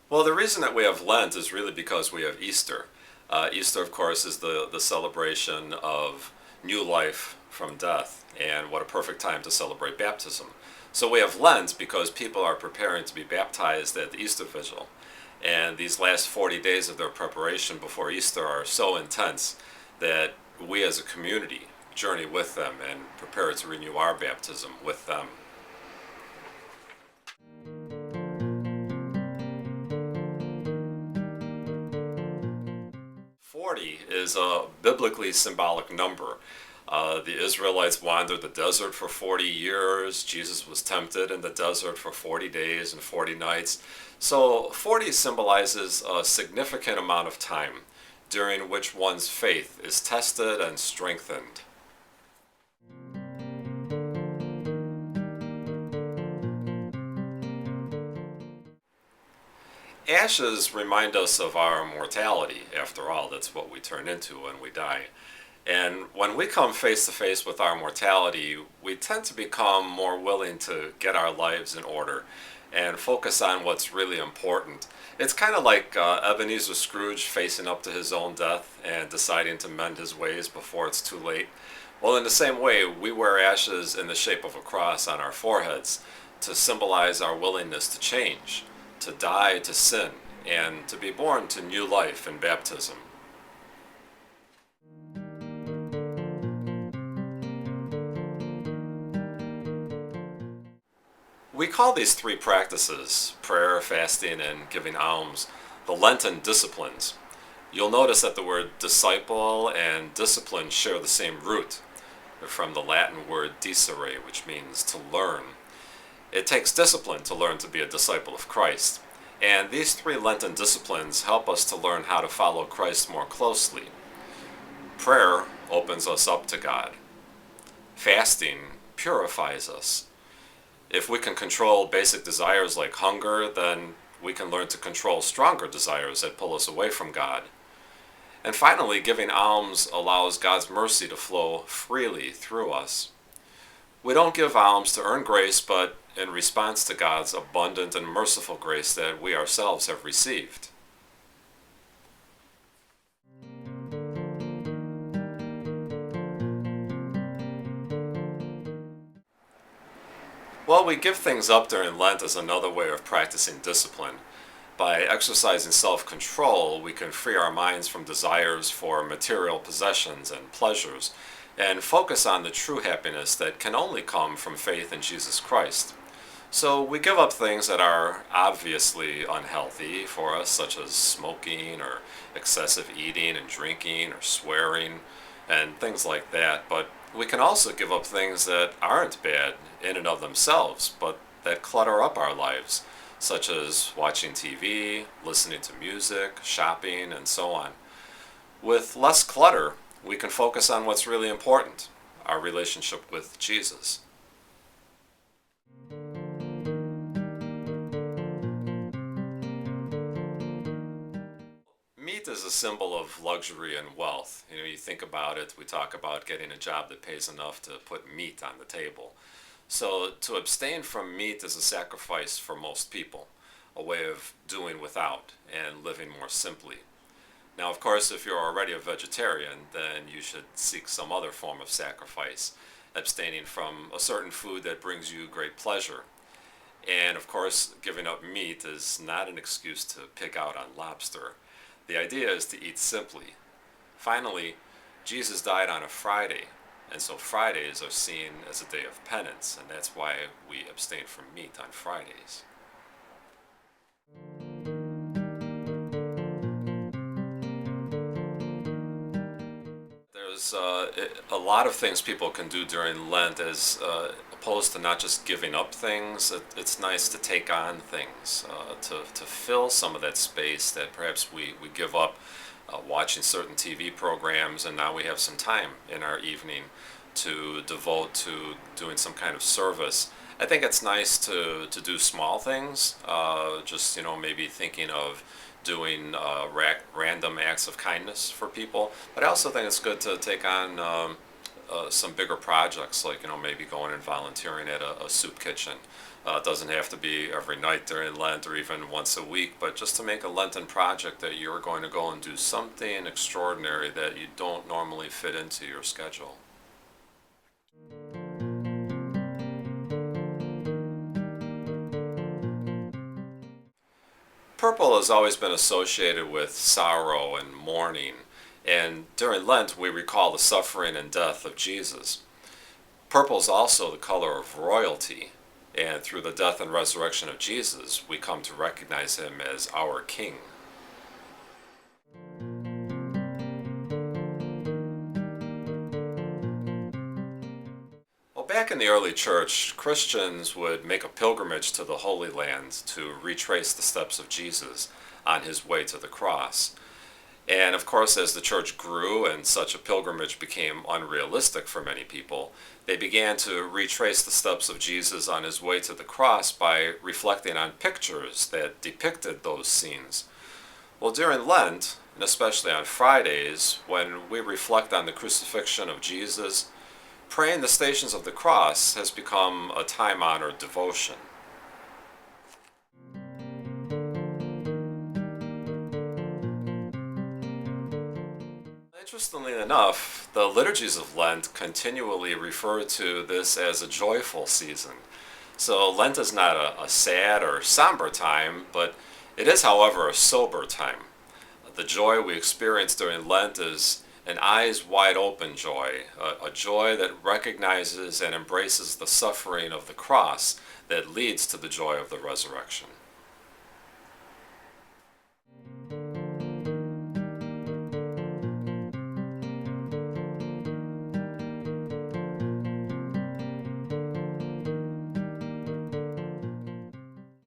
Well, the reason that we have Lent is really because we have Easter. Easter, of course, is the celebration of new life from death, and what a perfect time to celebrate baptism. So we have Lent because people are preparing to be baptized at the Easter Vigil. And these last 40 days of their preparation before Easter are so intense that we as a community journey with them and prepare to renew our baptism with them. 40 is a biblically symbolic number. The Israelites wandered the desert for 40 years. Jesus was tempted in the desert for 40 days and 40 nights. So 40 symbolizes a significant amount of time during which one's faith is tested and strengthened. Ashes remind us of our mortality. After all, that's what we turn into when we die. And when we come face to face with our mortality, we tend to become more willing to get our lives in order and focus on what's really important. It's kind of like Ebenezer Scrooge facing up to his own death and deciding to mend his ways before it's too late. Well, in the same way, we wear ashes in the shape of a cross on our foreheads to symbolize our willingness to change, to die to sin, and to be born to new life in baptism. We call these three practices, prayer, fasting, and giving alms, the Lenten disciplines. You'll notice that the word disciple and discipline share the same root. They're from the Latin word dicere, which means to learn. It takes discipline to learn to be a disciple of Christ. And these three Lenten disciplines help us to learn how to follow Christ more closely. Prayer opens us up to God. Fasting purifies us. If we can control basic desires like hunger, then we can learn to control stronger desires that pull us away from God. And finally, giving alms allows God's mercy to flow freely through us. We don't give alms to earn grace, but in response to God's abundant and merciful grace that we ourselves have received. Well, we give things up during Lent as another way of practicing discipline. By exercising self-control, we can free our minds from desires for material possessions and pleasures and focus on the true happiness that can only come from faith in Jesus Christ. So we give up things that are obviously unhealthy for us, such as smoking or excessive eating and drinking or swearing and things like that. But we can also give up things that aren't bad in and of themselves, but that clutter up our lives, such as watching TV, listening to music, shopping, and so on. With less clutter, we can focus on what's really important, our relationship with Jesus. Meat is a symbol of luxury and wealth. You think about it, we talk about getting a job that pays enough to put meat on the table. So to abstain from meat is a sacrifice for most people, a way of doing without and living more simply. Now, of course, if you're already a vegetarian, then you should seek some other form of sacrifice, abstaining from a certain food that brings you great pleasure. And of course, giving up meat is not an excuse to pick out on lobster. The idea is to eat simply. Finally, Jesus died on a Friday, and so Fridays are seen as a day of penance, and that's why we abstain from meat on Fridays. There's a lot of things people can do during Lent as opposed to not just giving up things. It's nice to take on things, to fill some of that space that perhaps we give up watching certain TV programs, and now we have some time in our evening to devote to doing some kind of service. I think it's nice to do small things, just maybe thinking of doing random acts of kindness for people. But I also think it's good to take on some bigger projects, like maybe going and volunteering at a soup kitchen, It doesn't have to be every night during Lent or even once a week, but just to make a Lenten project that you're going to go and do something extraordinary that you don't normally fit into your schedule. Purple has always been associated with sorrow and mourning, and during Lent we recall the suffering and death of Jesus. Purple is also the color of royalty, and through the death and resurrection of Jesus, we come to recognize him as our King. Well, back in the early church, Christians would make a pilgrimage to the Holy Land to retrace the steps of Jesus on his way to the cross. And of course, as the church grew and such a pilgrimage became unrealistic for many people, they began to retrace the steps of Jesus on his way to the cross by reflecting on pictures that depicted those scenes. Well, during Lent, and especially on Fridays, when we reflect on the crucifixion of Jesus, praying the Stations of the Cross has become a time-honored devotion. Interestingly enough, the liturgies of Lent continually refer to this as a joyful season. So Lent is not a sad or somber time, but it is, however, a sober time. The joy we experience during Lent is an eyes wide open joy, a joy that recognizes and embraces the suffering of the cross that leads to the joy of the resurrection.